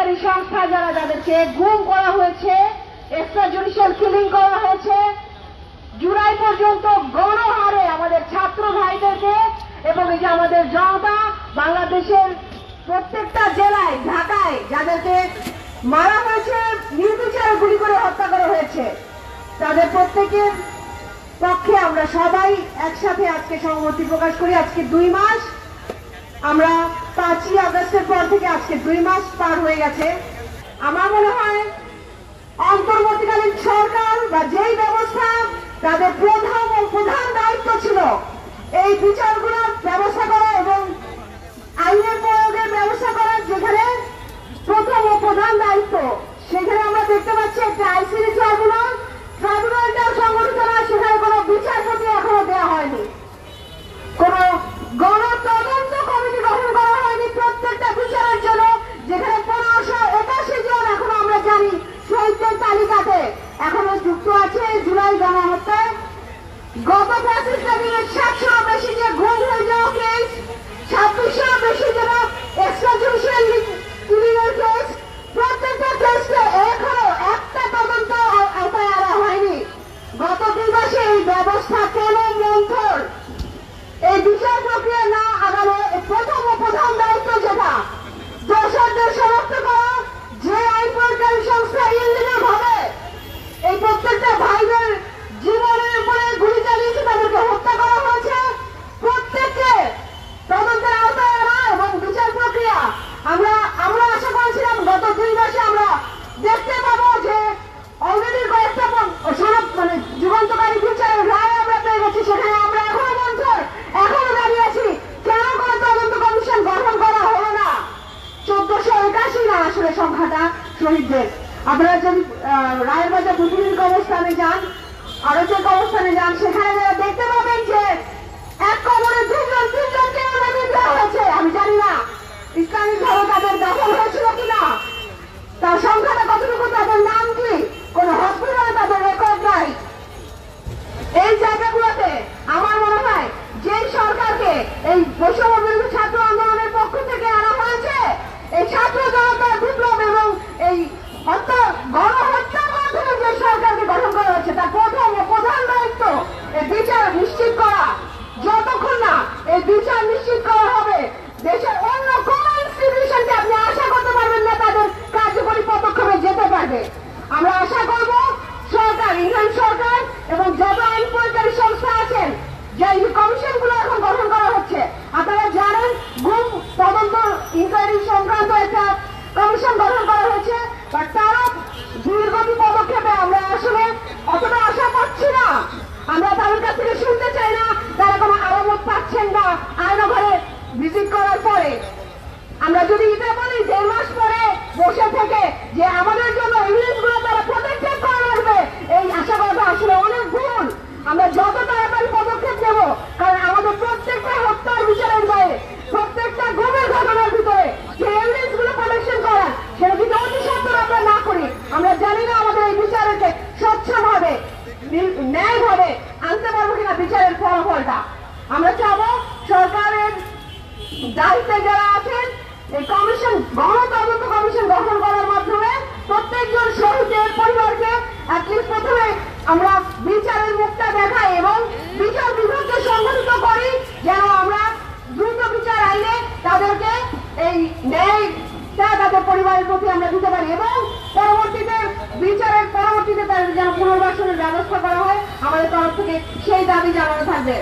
Inquiry সংস্থা যারা যাদেরকে গুম করা হয়েছে, এক্সট্রা জুডিশিয়াল কিলিং করা হয়েছে, জুলাই পর্যন্ত গণহারে আমাদের ছাত্র ভাইদেরকে এবং এই যে আমাদের জনতা বাংলাদেশের প্রত্যেকটা জেলায়, ঢাকায় যাদেরকে মারা হয়েছে, নির্বিচারে গুলি করে হত্যা করা হয়েছে, তাদের প্রত্যেকের পক্ষে আমরা সবাই একসাথে আজকে সংহতি প্রকাশ করি। আজকে 2 মাস, আমরা 5ই আগস্টের পর থেকে আজকে 2 মাস পার হয়ে গেছে। আমার মনে হয় অন্তর্বর্তীকালীন সরকার বা যেই ব্যবস্থা, তাদের প্রধান দায়িত্ব ছিল এই বিচারগুলোর ব্যবস্থা করা এবং আইনের প্রয়োগের ব্যবস্থা করার। যেখানে প্রথম ও প্রধান দায়িত্ব, সেখানে আমরা দেখতে পাচ্ছি একটা আইসিডি ট্রাইব্যুনালটাও সংগঠিত নয়, সেখানে কোনো বিচারপতি এখনো দেওয়া হয়নি, কোন গণতদন্ত কমিটি গঠন করা হয়নি প্রত্যেকটা বিচারের জন্য। যেখানে 1581 জন এখনো আমরা জানি শহীদদের তালিকাতে এখনো যুক্ত আছে জুলাই গণহত্যায়। গত 25 দিনে 700 বেশি যে গুম হয়ে যাওয়া কেস, 2600 বেশি যারা এক্সট্রা জুডিশিয়াল কিলিংয়ের কেস, প্রত্যেকটা কেসে এখনো একটা তদন্ত আওতায় আনা হয়নি। গত 2 মাসে এই ব্যবস্থা কেন মন্থর? এই বিচার প্রক্রিয়া না আগানো প্রথম ও প্রধান দায়িত্ব যেটা দোষরদের শনাক্ত করা। যে আইন প্রয়োগকারী সংস্থা ইনলিগাল ভাবে এই প্রত্যেকটা ভাইদের জীবনের উপরে গুলি চালিয়েছে, তাদেরকে হত্যা করা হয়েছে, প্রত্যেককে তদন্তের আওতায় আনা এবং বিচার প্রক্রিয়া। আমরা আশা করেছিলাম গত 2 মাসে আমরা দেখতে পাবো যে অলরেডি কয়েকটা যুগান্তকারী বিচারের রায় আমরা পেয়ে গেছি। সেখানে আমরা এখনো দাঁড়িয়ে আছি, কেন কোনো তদন্ত কমিশন গঠন করা হলো না? 1481 না আসলে সংখ্যাটা শহীদদের। আপনারা যদি রায়ের বাজার বুদ্ধিজীবী কবরস্থানে যান, আরো যে কবরস্থানে যান, সেখানে দেখতে পাবেন যে এক কবরে 2-3জনকে নামিয়ে দেওয়া হয়েছে। আমি জানি না ইসলামিক ভাবে তাদের দখল হয়েছিল কিনা, তার সংখ্যাটা কতটুকু, তাদের নাম কি, কোন হসপিটালে তাদের রেকর্ড নাই। এই জায়গাগুলোতে আমার মনে হয় যে সরকারকে এই বৈষম্য বিরোধী ছাত্র আন্দোলনের পক্ষ থেকে আনা হয়েছে, এই ছাত্র জনতার বিপ্লব এবং এই গণহত্যার মাধ্যমে যে সরকারকে গঠন করা হয়েছে, তার প্রথম ও প্রধান দায়িত্ব এই বিচার নিশ্চিত করা। যতক্ষণ না এই বিচার নিশ্চিত করা হবে, দেশের অন্য কোন ইনস্টিটিউশনকে আপনি আশা করতে পারবেন না তাদের কার্যকরী পদক্ষেপে যেতে পারবে। আমরা আশা করব সরকার, ইন্ডিয়ান সরকার এবং যত আইন প্রয়োগকারী সংস্থা আছেন, যে কমিশন গুলো এখন গঠন করা হচ্ছে, আপনারা জানেন গুম তদন্ত ইনকোয়ারি সংক্রান্ত একটা কমিশন গঠন করা হয়েছে, বাট তারা দীর্ঘতি পদক্ষেপে আমরা আসলে অতটা আশা পাচ্ছি না। আমরা তাদের কাছ থেকে শুনতে চাই না তারা কোনো আলামত পাচ্ছেন না আয়নাঘরে ভিজিট করার পরে। আমরা যদি এটা বলি 1.5 মাস পরে বসে থেকে যে আমাদের জন্য এভিডেন্স গুলো তারা প্রোটেক্টেড করে রাখবে, এই আশা করাটা আসলে অনেক ভুল। আমরা যত তাড়াতাড়ি পদক্ষেপ নেব, কারণ আমাদের প্রত্যেকটা হত্যার বিচারের বাইরে, প্রত্যেকটা গুমের ঘটনার ভিতরে যে এভিডেন্স গুলো প্রোটেকশন করা, সেটা যদি অতি সত্তর আমরা না করি, আমরা জানি না আমাদের এই বিচারকে স্বচ্ছভাবে ন্যায়ভাবে আনতে পারবো কিনা বিচারের ফলাফলটা। আমরা চাবো সরকারের দায়িত্বে যারা আছেন এই কমিশন, গণতদন্ত কমিশন গঠন করার মাধ্যমে প্রত্যেকজন শহীদের পরিবারকে অ্যাটলিস্ট প্রথমে আমরা বিচারের মুখটা দেখাই এবং বিচার বিভাগকে সংগঠিত করি, যেন আমরা দ্রুত বিচার আইনে তাদেরকে এই ন্যায়টা তাদের পরিবারের প্রতি আমরা দিতে পারি এবং পরবর্তীতে বিচারের পরবর্তীতে তাদের যেন পুনর্বাসনের ব্যবস্থা করা হয়। আমাদের তরফ থেকে সেই দাবি জানানো থাকবে।